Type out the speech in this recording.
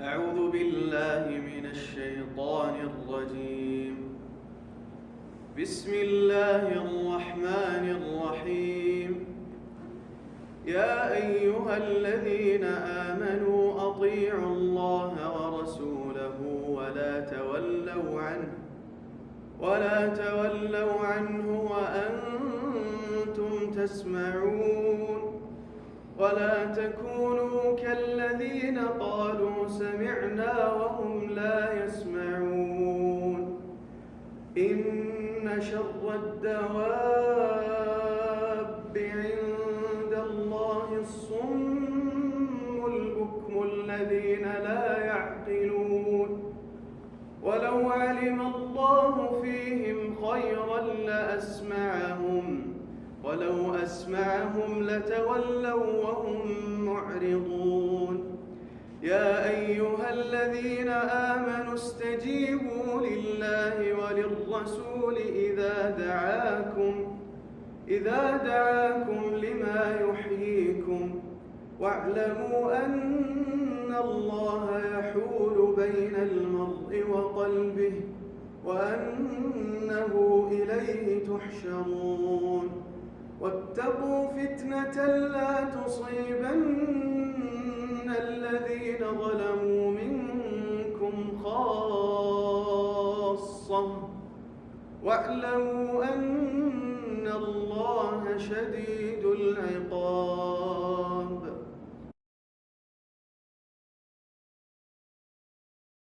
أعوذ بالله من الشيطان الرجيم. بسم الله الرحمن الرحيم. يا أيها الذين آمنوا أطيعوا الله ورسوله ولا تولوا عنه وأنتم تسمعون. ولا تكونوا كالذين قالوا سمعنا وهم لا يسمعون. إن شر الدواب عند الله الصم البكم الذين لا يعقلون. ولو علم الله فيهم خيرا ولو أسمعهم لتولوا وهم معرضون. يا أيها الذين آمنوا استجيبوا لله وللرسول إذا دعاكم لما يحييكم، واعلموا أن الله يحول بين المرء وقلبه وأنه إليه تحشرون. واتقوا فتنة لا تصيبن الذين ظلموا منكم خاصة، واعلموا أن الله شديد العقاب.